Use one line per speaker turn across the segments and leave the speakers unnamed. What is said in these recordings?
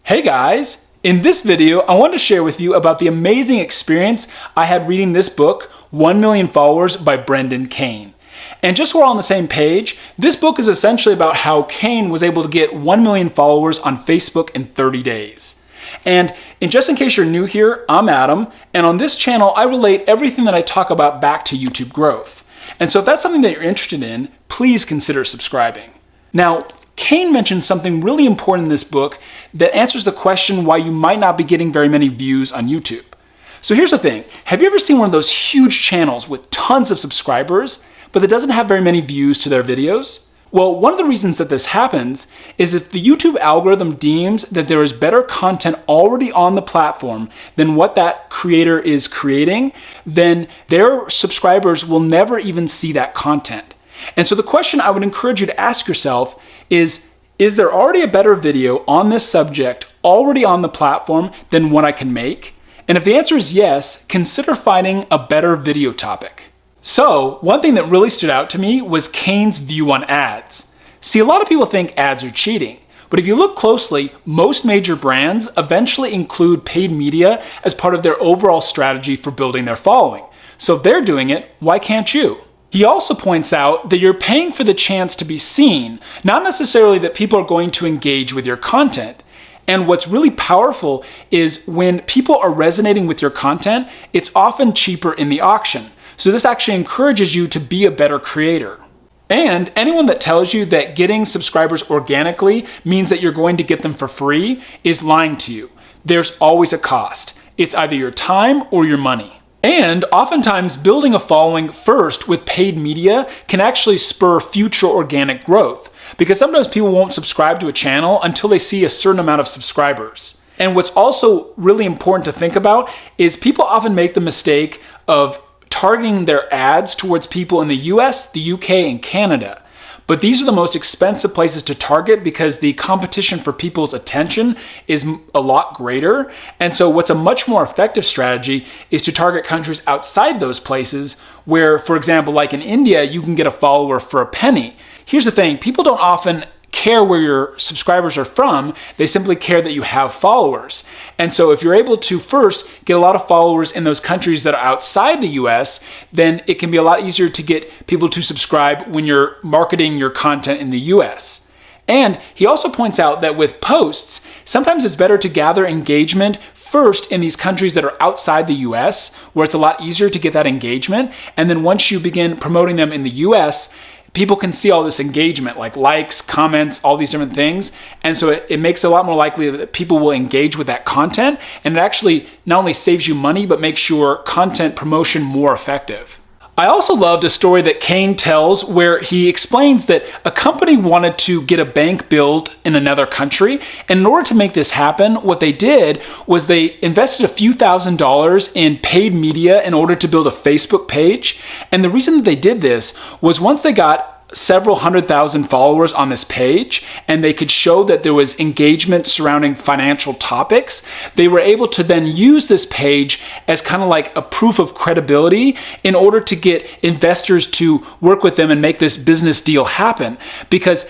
Hey guys! In this video, I want to share with you about the amazing experience I had reading this book, 1 Million Followers by Brendan Kane. And just so we're all on the same page, this book is essentially about how Kane was able to get 1 million followers on Facebook in 30 days. And just in case you're new here, I'm Adam, and on this channel, I relate everything that I talk about back to YouTube growth. And so if that's something that you're interested in, please consider subscribing. Now, Kane mentions something really important in this book that answers the question why you might not be getting very many views on YouTube. So here's the thing. Have you ever seen one of those huge channels with tons of subscribers, but that doesn't have very many views to their videos? Well, one of the reasons that this happens is if the YouTube algorithm deems that there is better content already on the platform than what that creator is creating, then their subscribers will never even see that content. And so the question I would encourage you to ask yourself is there already a better video on this subject already on the platform than what I can make? And if the answer is yes, consider finding a better video topic. So one thing that really stood out to me was Kane's view on ads. See, a lot of people think ads are cheating, but if you look closely, most major brands eventually include paid media as part of their overall strategy for building their following. So if they're doing it, why can't you? He also points out that you're paying for the chance to be seen, not necessarily that people are going to engage with your content. And what's really powerful is when people are resonating with your content, it's often cheaper in the auction. So this actually encourages you to be a better creator. And anyone that tells you that getting subscribers organically means that you're going to get them for free is lying to you. There's always a cost. It's either your time or your money. And oftentimes building a following first with paid media can actually spur future organic growth, because sometimes people won't subscribe to a channel until they see a certain amount of subscribers. And what's also really important to think about is people often make the mistake of targeting their ads towards people in the US, the UK, and Canada. But these are the most expensive places to target because the competition for people's attention is a lot greater. And so what's a much more effective strategy is to target countries outside those places where, for example, like in India, you can get a follower for a penny. Here's the thing, people don't often care where your subscribers are from, they simply care that you have followers. And so if you're able to first get a lot of followers in those countries that are outside the US, then it can be a lot easier to get people to subscribe when you're marketing your content in the US. And he also points out that with posts, sometimes it's better to gather engagement first in these countries that are outside the US, where it's a lot easier to get that engagement. And then once you begin promoting them in the US, people can see all this engagement, like likes, comments, all these different things. And so it makes it a lot more likely that people will engage with that content. And it actually not only saves you money, but makes your content promotion more effective. I also loved a story that Kane tells where he explains that a company wanted to get a bank built in another country. And in order to make this happen, what they did was they invested a few $1,000s in paid media in order to build a Facebook page. And the reason that they did this was once they got several 100,000 followers on this page and they could show that there was engagement surrounding financial topics, they were able to then use this page as kind of like a proof of credibility in order to get investors to work with them and make this business deal happen. Because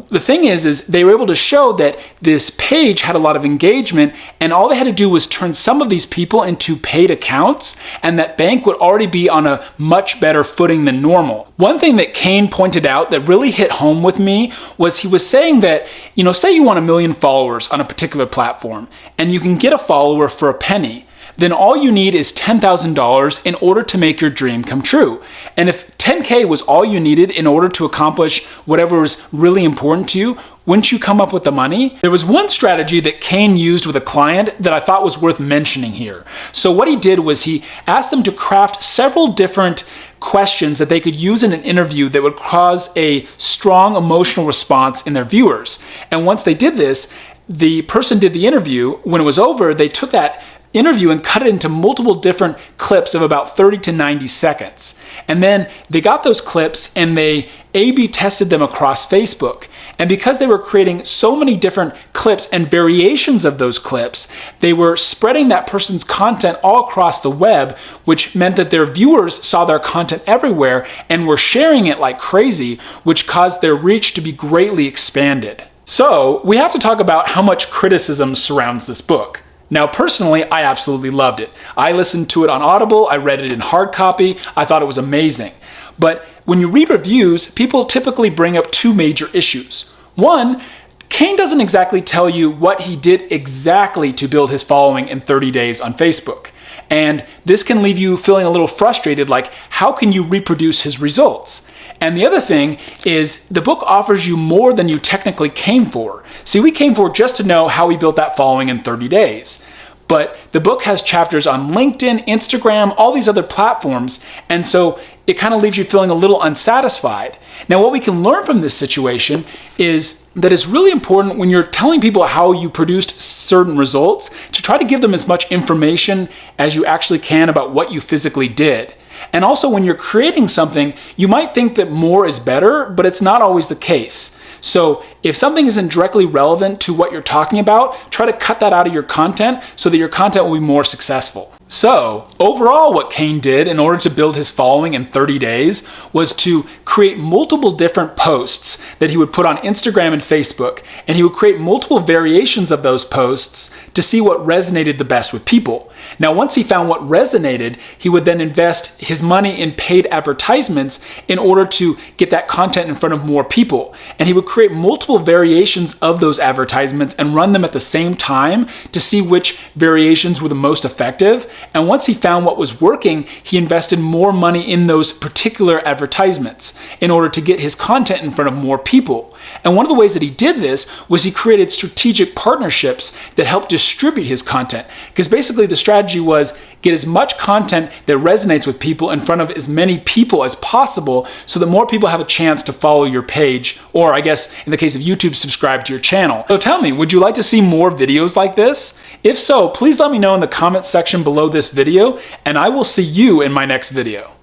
the thing is they were able to show that this page had a lot of engagement, and all they had to do was turn some of these people into paid accounts, and that bank would already be on a much better footing than normal. One thing that Kane pointed out that really hit home with me was he was saying that, say you want 1 million followers on a particular platform, and you can get a follower for a penny. Then all you need is $10,000 in order to make your dream come true. And if 10K was all you needed in order to accomplish whatever was really important to you, wouldn't you come up with the money? There was one strategy that Kane used with a client that I thought was worth mentioning here. So what he did was he asked them to craft several different questions that they could use in an interview that would cause a strong emotional response in their viewers. And once they did this, the person did the interview. When it was over, they took that interview and cut it into multiple different clips of about 30 to 90 seconds. And then they got those clips and they A/B tested them across Facebook. And because they were creating so many different clips and variations of those clips, they were spreading that person's content all across the web, which meant that their viewers saw their content everywhere and were sharing it like crazy, which caused their reach to be greatly expanded. So we have to talk about how much criticism surrounds this book. Now, personally, I absolutely loved it. I listened to it on Audible, I read it in hard copy, I thought it was amazing. But when you read reviews, people typically bring up two major issues. One, Kane doesn't exactly tell you what he did exactly to build his following in 30 days on Facebook. And this can leave you feeling a little frustrated, like, how can you reproduce his results? And the other thing is the book offers you more than you technically came for. See, we came for just to know how he built that following in 30 days. But the book has chapters on LinkedIn, Instagram, all these other platforms, and so it kind of leaves you feeling a little unsatisfied. Now, what we can learn from this situation is that it's really important when you're telling people how you produced certain results to try to give them as much information as you actually can about what you physically did. And also, when you're creating something, you might think that more is better, but it's not always the case. So if something isn't directly relevant to what you're talking about, try to cut that out of your content so that your content will be more successful. So overall, what Kane did in order to build his following in 30 days was to create multiple different posts that he would put on Instagram and Facebook, and he would create multiple variations of those posts to see what resonated the best with people. Now, once he found what resonated, he would then invest his money in paid advertisements in order to get that content in front of more people. And he would create multiple variations of those advertisements and run them at the same time to see which variations were the most effective. And once he found what was working, he invested more money in those particular advertisements in order to get his content in front of more people. And one of the ways that he did this was he created strategic partnerships that helped distribute his content. Because basically the strategy was get as much content that resonates with people in front of as many people as possible so that more people have a chance to follow your page, or I guess in the case of YouTube, subscribe to your channel. So tell me, would you like to see more videos like this? If so, please let me know in the comments section below this video, and I will see you in my next video.